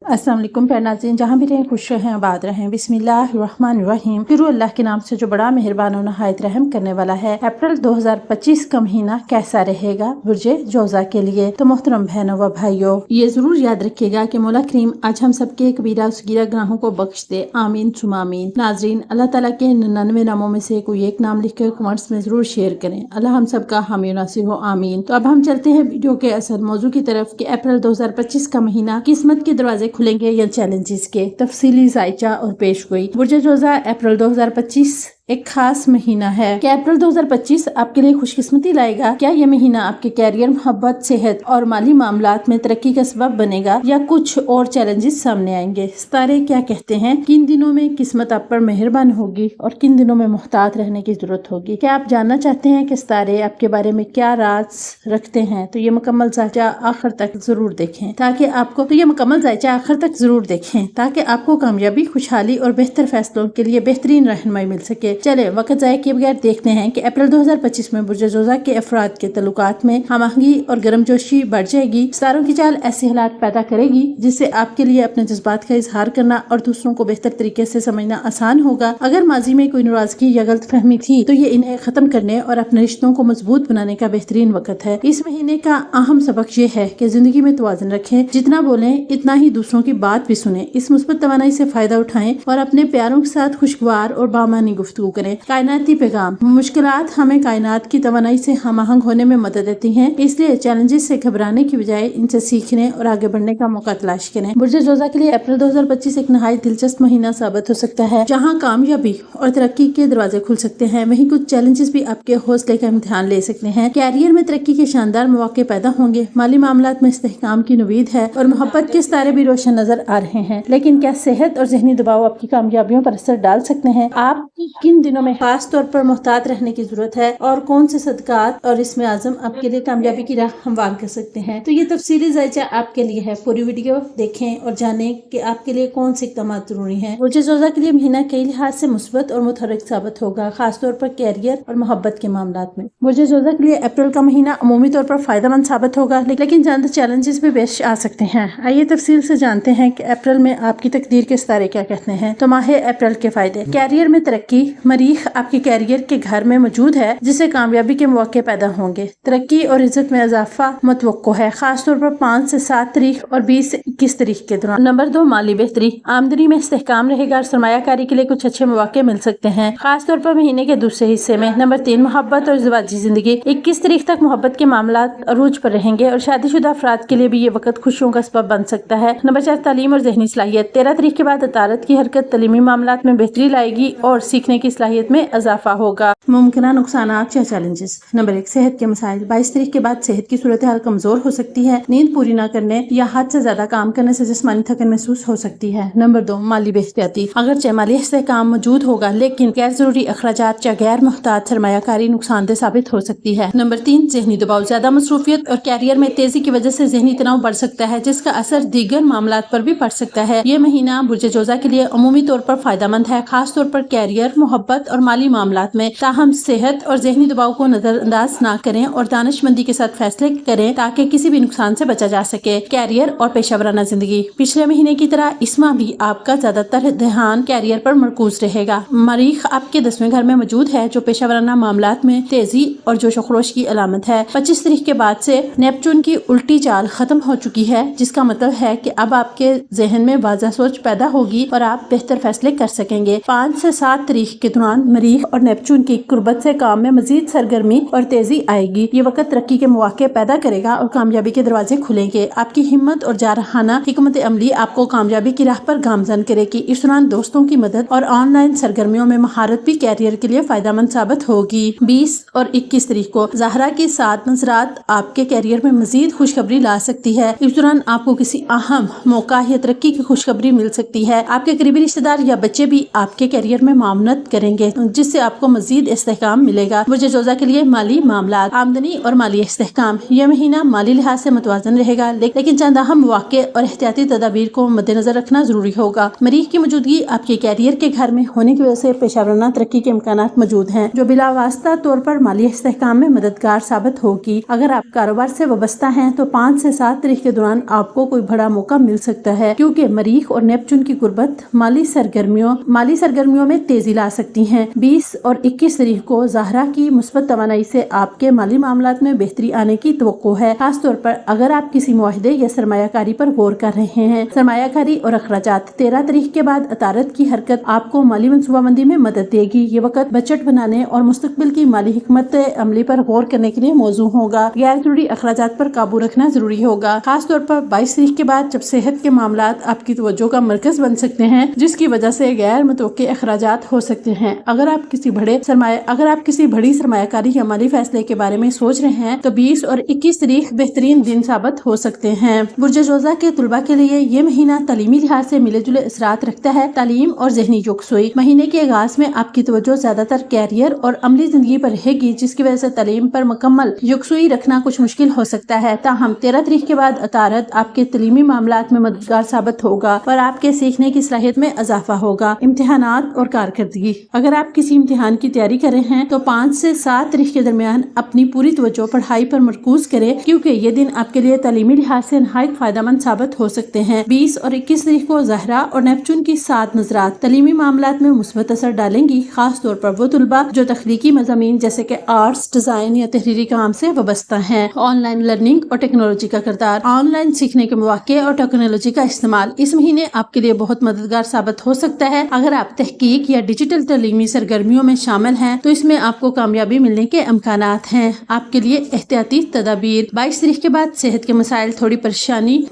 अस्सलाम वालेकुम प्यारे नाज़रीन, जहाँ भी रहें खुश रहें आबाद रहें। बिस्मिल्लाहिर्रहमानिर्रहीम। शुरू अल्लाह के नाम से जो बड़ा मेहरबान और नहायत रहम करने वाला है। अप्रैल 2025 का महीना कैसा रहेगा बुर्जे जोजा के लिए? तो मोहतरम बहनों व भाइयों, ये जरूर याद रखिएगा कि मौला करीम आज हम सबके कबीरा सगीरा गुनाहों को बख्श दे, आमीन सुमा आमीन। नाज़रीन, अल्लाह ताला के 99 नामों में से कोई एक नाम लिख कर कमेंट्स में जरूर शेयर करें। अल्लाह हम सबका हामी नासिर हो, आमीन। तो अब हम चलते हैं वीडियो के असल मौजू की तरफ कि अप्रैल 2025 का महीना किस्मत के दरवाजे खुलेंगे या चैलेंजेस के। तफसीली जायचा और पेशगोई। बुर्जे जोजा, अप्रैल 2025 एक खास महीना है। क्या अप्रैल 2025 आपके लिए खुशकिस्मती लाएगा? क्या ये महीना आपके कैरियर, मोहब्बत, सेहत और माली मामलात में तरक्की का सबब बनेगा या कुछ और चैलेंजेस सामने आएंगे? सितारे क्या कहते हैं? किन दिनों में किस्मत आप पर मेहरबान होगी और किन दिनों में मुहतात रहने की जरूरत होगी? क्या आप जानना चाहते हैं कि सितारे आपके बारे में क्या राज रखते हैं? तो ये मुकम्मल जायचा आखिर तक जरूर देखें ताकि आपको कामयाबी, खुशहाली और बेहतर फैसलों के लिए बेहतरीन रहनुमाई मिल सके। चले वक्त जाए किए बगैर देखते हैं कि अप्रैल 2025 में बुर्जे जोजा के अफराद के तल्लुकात में हमआहंगी और गर्मजोशी बढ़ जाएगी। सितारों की चाल ऐसे हालात पैदा करेगी जिससे आपके लिए अपने जज्बात का इजहार करना और दूसरों को बेहतर तरीके से समझना आसान होगा। अगर माजी में कोई नाराजगी या गलत फहमी थी तो ये इन्हें खत्म करने और अपने रिश्तों को मजबूत बनाने का बेहतरीन वक्त है। इस महीने का अहम सबक ये है कि जिंदगी में तवाज़ुन रखें, जितना बोलें इतना ही दूसरों की बात भी सुने। इस मुस्बत तवानाई से फायदा उठाएं और अपने प्यारों के साथ खुशगवार और बामानी गुफ्तगू करें। कायनाती पैगाम। मुश्किलात हमें कायनात की तवानाई से हमआहंग होने में मदद देती हैं, इसलिए चैलेंजेस से घबराने की बजाय इनसे सीखने और आगे बढ़ने का मौका तलाश करें। बुर्जे जोजा के लिए अप्रैल 2025 एक नहायत दिलचस्प महीना साबित हो सकता है, जहां कामयाबी और तरक्की के दरवाजे खुल सकते हैं, वहीं कुछ चैलेंजेस भी आपके हौसले का इम्तिहान ले सकते हैं। कैरियर में तरक्की के शानदार मौके पैदा होंगे, माली मामलात में इस्तेहकाम की उम्मीद है और मोहब्बत के सितारे भी रोशन नजर आ रहे हैं। लेकिन क्या सेहत और ज़हनी दबाव आपकी कामयाबियों पर असर डाल सकते हैं? आप किन दिनों में खास तौर पर मुहतात रहने की जरूरत है और कौन से सदकात और इसमें आजम आपके लिए कामयाबी की राह हमवार कर सकते हैं? तो ये तफसीली जायचा आपके लिए है। पूरी वीडियो देखें और जानें कि आपके लिए कौन से इक़दाम जरूरी हैं। बुर्जे जोजा के लिए महीना कई लिहाज से मुस्बत और मुतहर्रिक साबित होगा, खासतौर पर कैरियर और मोहब्बत के मामलात में। बुर्जे जोजा के लिए अप्रैल का महीना अमूमी तौर पर फायदेमंद साबित होगा, लेकिन चंद चैलेंजेस भी पेश आ सकते हैं। आइए तफसील से जानते हैं कि अप्रैल में आपकी तकदीर के सितारे क्या कहते हैं। तो माह अप्रैल के फायदे। कैरियर में तरक्की। मरीख आपके कैरियर के घर में मौजूद है, जिससे कामयाबी के मौके पैदा होंगे। तरक्की और इज्जत में इजाफा मुतवक्को है, खासतौर पर 5 से 7 तारीख और 20 से 21 तारीख के दौरान। नंबर 2, माली बेहतरी। आमदनी में इस्तेहकाम रहेगा और सरमायाकारी के लिए कुछ अच्छे मौके मिल सकते हैं, खासतौर पर महीने के दूसरे हिस्से में। नंबर 3, मोहब्बत और ज़िवाजी जिंदगी। 21 तारीख तक मोहब्बत के मामलात अरूज पर रहेंगे और शादीशुदा अफराद के लिए भी ये वक्त खुशियों का सबब बन सकता है। नंबर 4, तालीम और ज़हनी सलाहियत। 13 तारीख के बाद अतारत की हरकत तालीमी मामलात में बेहतरी लाएगी और सीखने की सलाहियत में इजाफा होगा। मुमकिन नुकसानात या चैलेंजेस। नंबर 1, सेहत के मसाइल। 22 तारीख के बाद सेहत की सूरत हाल कमजोर हो सकती है। नींद पूरी न करने या हद से ज्यादा काम करने से जिस्मानी थकन महसूस हो सकती है। नंबर 2, माली बेहतियाती। अगरचे माली इस्तेहकाम मौजूद होगा, लेकिन गैर जरूरी अखराजात या गैर मुहतात सरमायाकारी नुकसानदेह साबित हो सकती है। नंबर 3, जहनी दबाव। ज्यादा मसरूफियत और कैरियर में तेजी की वजह से जहनी तनाव बढ़ सकता है, जिसका असर दीगर मामलात पर भी पड़ सकता है। ये महीना बुर्जे जोजा के लिए अमूमी तौर पर फायदेमंद है, खासतौर पर कैरियर, मोहब्बत और माली मामलात में। ताहम सेहत और जहनी दबाव को नजरअंदाज ना करें और दानिशमंदी के साथ फैसले करें ताकि किसी भी नुकसान से बचा जा सके। कैरियर और पेशेवराना जिंदगी। पिछले महीने की तरह इस माह भी आपका ज्यादातर ध्यान कैरियर पर मरकूज रहेगा। मरीख आपके 10वें घर में मौजूद है, जो पेशेवराना मामलात में तेजी और जोश खरोश की अलामत है। 25 तारीख के बाद से नेपचून की उल्टी चाल खत्म हो चुकी है, जिसका मतलब है कि अब आपके जहन में वाज़ह सोच पैदा होगी और आप बेहतर फैसले कर सकेंगे। 5 से 7 तारीख के दौरान मरीख और नेपचून की कुर्बत से काम में मजीद सरगर्मी और तेजी आएगी। ये वक्त तरक्की के मौके पैदा करेगा और कामयाबी के दरवाजे खुलेंगे। आपकी हिम्मत और जारहाना हिकमत अमली आपको कामयाबी की राह पर गामजन करेगी। इस दौरान दोस्तों की मदद और ऑनलाइन सरगर्मियों में महारत भी कैरियर के लिए फायदेमंद साबित होगी। 20 और 21 तारीख को ज़हरा की 7 नज़रात आपके कैरियर में मजीद खुशखबरी ला सकती है। इस दौरान आपको किसी अहम मौका या तरक्की की खुशखबरी मिल सकती है। आपके करीबी रिश्तेदार या बच्चे भी आपके कैरियर में मामनत کریں گے جس سے آپ کو مزید استحکام ملے گا۔ برج جوزہ کے لیے مالی معاملات، آمدنی اور مالی استحکام۔ یہ مہینہ مالی لحاظ سے متوازن رہے گا لیکن چند اہم مواقع اور احتیاطی تدابیر کو مد نظر رکھنا ضروری ہوگا۔ مریخ کی موجودگی آپ کے کیریئر کے گھر میں ہونے کی وجہ سے پیشہ ورانہ ترقی کے امکانات موجود ہیں جو بلا واسطہ طور پر مالی استحکام میں مددگار ثابت ہوگی۔ اگر آپ کاروبار سے وابستہ ہیں تو 5 سے 7 تاریخ کے دوران آپ کو کوئی بڑا موقع مل سکتا ہے کیونکہ مریخ اور نیپچون کی قربت مالی سرگرمیوں میں تیزی لا سکتی ہیں۔ 20 اور 21 تاریخ کو زہرہ کی مثبت توانائی سے آپ کے مالی معاملات میں بہتری آنے کی توقع ہے، خاص طور پر اگر آپ کسی معاہدے یا سرمایہ کاری پر غور کر رہے ہیں۔ سرمایہ کاری اور اخراجات۔ 13 تاریخ کے بعد عطارد کی حرکت آپ کو مالی منصوبہ بندی میں مدد دے گی۔ یہ وقت بجٹ بنانے اور مستقبل کی مالی حکمت عملی پر غور کرنے کے لیے موزوں ہوگا۔ غیر ضروری اخراجات پر قابو رکھنا ضروری ہوگا، خاص طور پر 22 تاریخ کے بعد جب صحت کے معاملات آپ کی توجہ کا مرکز بن سکتے ہیں جس کی وجہ سے غیر متوقع اخراجات ہو سکتے ہیں۔ اگر آپ کسی بڑی سرمایہ کاری یا مالی فیصلے کے بارے میں سوچ رہے ہیں تو 20 اور 21 تاریخ بہترین دن ثابت ہو سکتے ہیں۔ برج جوزہ کے طلباء کے لیے یہ مہینہ تعلیمی لحاظ سے ملے جلے اثرات رکھتا ہے۔ تعلیم اور ذہنی یکسوئی۔ مہینے کے آغاز میں آپ کی توجہ زیادہ تر کیریئر اور عملی زندگی پر رہے گی جس کی وجہ سے تعلیم پر مکمل یکسوئی رکھنا کچھ مشکل ہو سکتا ہے۔ تاہم 13 تاریخ کے بعد عطارد آپ کے تعلیمی معاملات میں مددگار ثابت ہوگا اور آپ کے سیکھنے کی صلاحیت میں اضافہ ہوگا۔ امتحانات اور کارکردگی۔ اگر آپ کسی امتحان کی تیاری کر رہے ہیں تو 5 سے 7 تاریخ کے درمیان اپنی پوری توجہ پڑھائی پر مرکوز کریں کیونکہ یہ دن آپ کے لیے تعلیمی لحاظ سے نہایت فائدہ مند ثابت ہو سکتے ہیں۔ 20 اور 21 تاریخ کو زہرہ اور نیپچون کی 7 نظرات تعلیمی معاملات میں مثبت اثر ڈالیں گی، خاص طور پر وہ طلباء جو تخلیقی مضامین جیسے کہ آرٹس، ڈیزائن یا تحریری کام سے وابستہ ہیں۔ آن لائن لرننگ اور ٹیکنالوجی کا کردار۔ آن لائن سیکھنے کے مواقع اور ٹیکنالوجی کا استعمال اس مہینے آپ کے لیے بہت مددگار ثابت ہو سکتا ہے۔ اگر آپ تحقیق یا ڈیجیٹل تعلیمی سرگرمیوں میں شامل ہیں تو اس میں آپ کو کامیابی ملنے کے امکانات ہیں۔ آپ کے لیے احتیاطی تدابیر۔ 22 تاریخ کے بعد صحت کے مسائل تھوڑی پریشانی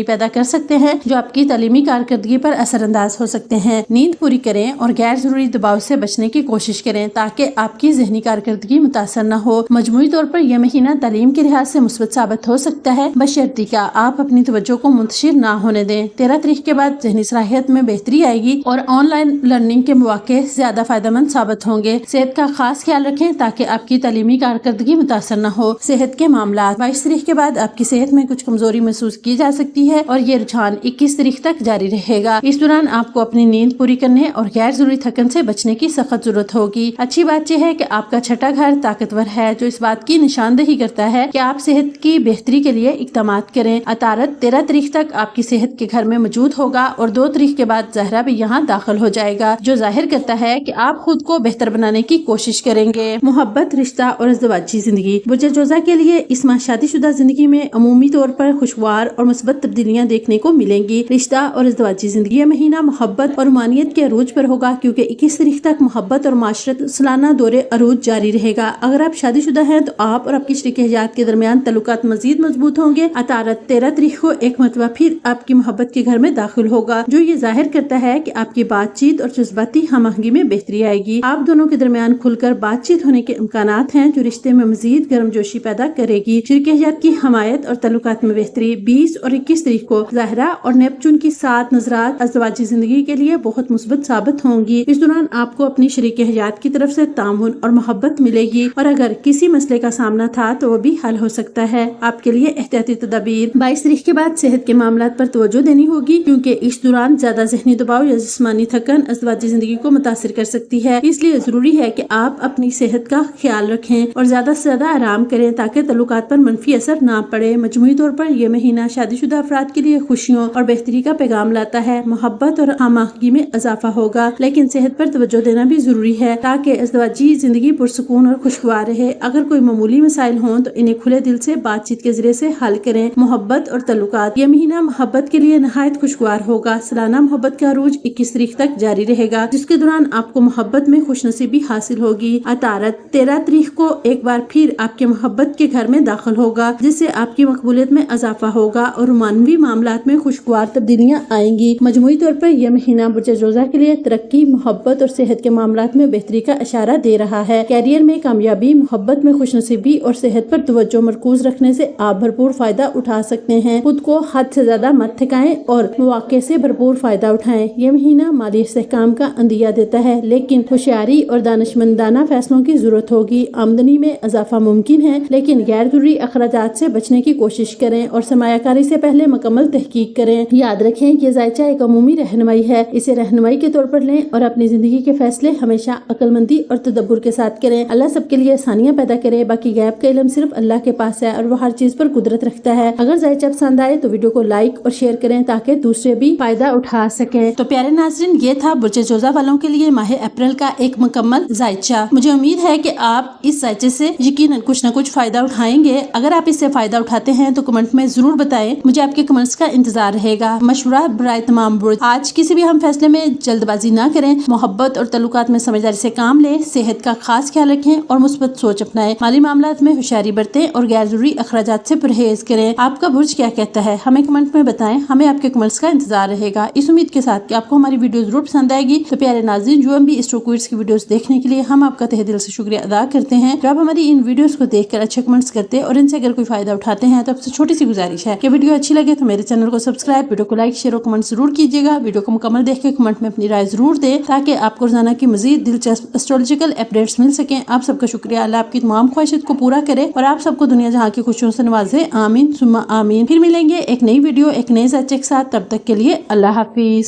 پیدا کر سکتے ہیں جو آپ کی تعلیمی کارکردگی پر اثر انداز ہو سکتے ہیں۔ نیند پوری کریں اور غیر ضروری دباؤ سے بچنے کی کوشش کریں تاکہ آپ کی ذہنی کارکردگی متاثر نہ ہو۔ مجموعی طور پر یہ مہینہ تعلیم کے لحاظ سے مثبت ثابت ہو سکتا ہے بشرطیکہ کہ آپ اپنی توجہ کو منتشر نہ ہونے دیں۔ 13 تاریخ کے بعد ذہنی صلاحیت میں بہتری آئے گی اور آن لائن لرننگ کے مواقع زیادہ فائدہ مند ثابت ہوں گے۔ صحت کا خاص خیال رکھیں تاکہ آپ کی تعلیمی کارکردگی متاثر نہ ہو۔ صحت کے معاملات۔ 22 تاریخ کے بعد آپ کی صحت میں کچھ کمزوری محسوس کی جا سکتی ہے اور یہ رجحان 21 تاریخ تک جاری رہے گا۔ اس دوران آپ کو اپنی نیند پوری کرنے اور غیر ضروری تھکن سے بچنے کی سخت ضرورت ہوگی۔ اچھی بات یہ ہے کہ آپ کا چھٹا گھر طاقتور ہے جو اس بات کی نشاندہی کرتا ہے کہ آپ صحت کی بہتری کے لیے اقدامات کریں۔ عطارد 13 تاریخ تک آپ کی صحت کے گھر میں موجود ہوگا اور 2 تاریخ کے بعد زہرہ بھی یہاں داخل ہو جائے گا جو ظاہر کرتا ہے کہ آپ خود کو بہتر بنانے کی کوشش کریں گے۔ محبت، رشتہ اور ازدواجی زندگی۔ برج جوزہ کے لیے اس ماہ شادی شدہ زندگی میں عمومی طور پر خوشگوار اور مثبت تبدیلیاں دیکھنے کو ملیں گی۔ رشتہ اور ازدواجی زندگی۔ یہ مہینہ محبت اور رومانیت کے عروج پر ہوگا کیونکہ 21 تاریخ تک محبت اور معاشرت سالانہ دور عروج جاری رہے گا۔ اگر آپ شادی شدہ ہیں تو آپ اور آپ کی شریک حیات کے درمیان تعلقات مزید مضبوط ہوں گے۔ عطارد 13 تاریخ کو ایک مرتبہ پھر آپ کی محبت کے گھر میں داخل ہوگا جو یہ ظاہر کرتا ہے کہ آپ کی بات چیت اور جذباتی ہم آہنگی میں بہتری آئے گی۔ آپ دونوں کے درمیان کھل کر بات چیت ہونے کے امکانات ہیں جو رشتے میں مزید گرم جوشی پیدا کرے گی۔ شریک حیات کی حمایت اور تعلقات میں بہتری۔ 20 اور 21 تاریخ کو زہرہ اور نیپچون کی 7 نظرات ازدواجی زندگی کے لیے بہت مثبت ثابت ہوں گی۔ اس دوران آپ کو اپنی شریک حیات کی طرف سے تعاون اور محبت ملے گی اور اگر کسی مسئلے کا سامنا تھا تو وہ بھی حل ہو سکتا ہے۔ آپ کے لیے احتیاطی تدابیر۔ 22 تاریخ کے بعد صحت کے معاملات پر توجہ دینی ہوگی کیونکہ اس دوران زیادہ ذہنی دباؤ یا جسمانی تھکن ازدواجی زندگی کو متاثر کر سکتی ہے، اس لیے ضروری ہے کہ آپ اپنی صحت کا خیال رکھیں اور زیادہ سے زیادہ آرام کریں تاکہ تعلقات پر منفی اثر نہ پڑے۔ مجموعی طور پر یہ مہینہ شادی شدہ افراد کے لیے خوشیوں اور بہتری کا پیغام لاتا ہے۔ محبت اور ہم آہنگی میں اضافہ ہوگا لیکن صحت پر توجہ دینا بھی ضروری ہے تاکہ ازدواجی زندگی پرسکون اور خوشگوار رہے۔ اگر کوئی معمولی مسائل ہوں تو انہیں کھلے دل سے بات چیت کے ذریعے سے حل کریں۔ محبت اور تعلقات۔ یہ مہینہ محبت کے لیے نہایت خوشگوار ہوگا۔ سالانہ محبت کا عروج 21 تاریخ تک جاری رہے گا جس کے دوران آپ کو محبت میں خوش نصیبی حاصل ہوگی۔ عطارد 13 تاریخ کو ایک بار پھر آپ کے محبت کے گھر میں داخل ہوگا جس سے آپ کی مقبولیت میں اضافہ ہوگا اور رومانوی معاملات میں خوشگوار تبدیلیاں آئیں گی۔ مجموعی طور پر یہ مہینہ برج جوزہ کے لیے ترقی، محبت اور صحت کے معاملات میں بہتری کا اشارہ دے رہا ہے۔ کیریئر میں کامیابی، محبت میں خوش نصیبی اور صحت پر توجہ مرکوز رکھنے سے آپ بھرپور فائدہ اٹھا سکتے ہیں۔ خود کو حد سے زیادہ مت تھکائیں اور مواقع سے بھرپور فائدہ اٹھائیں۔ یہ مہینہ माली इस्तेहकाम का अंदिया देता है, लेकिन होशियारी और दानिशमंदाना फैसलों की जरूरत होगी। आमदनी में इजाफा मुमकिन है, लेकिन गैर जरूरी अखराजात से बचने की कोशिश करें और सरमायाकारी से पहले मुकम्मल तहकीक करें। याद रखें कि ज़ायचा एक अमूमी रहनुमाई है, इसे रहनुमाई के तौर पर लें और अपनी जिंदगी के फैसले हमेशा अक्लमंदी और तदब्बुर के साथ करें। अल्लाह सबके लिए आसानियाँ पैदा करे, बाकी गैब का इल्म सिर्फ अल्लाह के पास है और वो हर चीज पर कुदरत रखता है। अगर ज़ायचा पसंद आए तो वीडियो को लाइक और शेयर करें ताकि दूसरे भी फायदा उठा सके। तो प्यारे नाज़रीन, ये था बुर्ज जोजा वालों के लिए माह अप्रैल का एक मुकम्मल ज़ायचा। मुझे उम्मीद है कि आप इस ज़ायचे से यकीनन कुछ न कुछ फायदा उठाएंगे। अगर आप इससे फायदा उठाते हैं तो कमेंट में जरूर बताएं, मुझे आपके कमेंट्स का इंतजार रहेगा। मशवरा बराए तमाम बुर्ज, आज किसी भी हम फैसले में जल्दबाजी ना करें, मोहब्बत और तल्लुकात में समझदारी से काम लें, सेहत का खास ख्याल रखें और मुस्बत सोच अपनाएं, माली मामलात में होशियारी बरतें और गैर जरूरी अखराजात से परहेज करें। आपका बुर्ज क्या कहता है हमें कमेंट में बताएं, हमें आपके कमेंट्स का इंतजार रहेगा। इस उम्मीद के साथ कि आपको हमारी वीडियो जरूर पसंद आएगी। तो प्यारे नाज़रीन, जो भी एस्ट्रोक्विड्स की वीडियोस देखने के लिए हम आपका तहे दिल से शुक्रिया अदा करते हैं। जो आप हमारी इन वीडियोस को देखकर अच्छे कमेंट्स करते और इनसे अगर कोई फायदा उठाते हैं तो आपसे छोटी सी गुजारिश है कि वीडियो अच्छी लगे तो मेरे चैनल को सब्सक्राइब, वीडियो को लाइक, शेयर और कमेंट जरूर कीजिएगा। वीडियो को मुकम्मल देख के कमेंट में अपनी राय जरूर दें ताकि आपको रोजाना की मजीद दिलचस्प एस्ट्रोलॉजिकल अपडेट्स मिल सकें। आप सबका शुक्रिया। अल्लाह आपकी तमाम ख्वाहिशात को पूरा करे और आप सबको दुनिया जहाँ की खुशियों से नवाजे। आमीन सुम्मा आमीन। फिर मिलेंगे एक नई वीडियो एक नए ज़ायचे के साथ। तब तक के लिए अल्लाह हाफिज।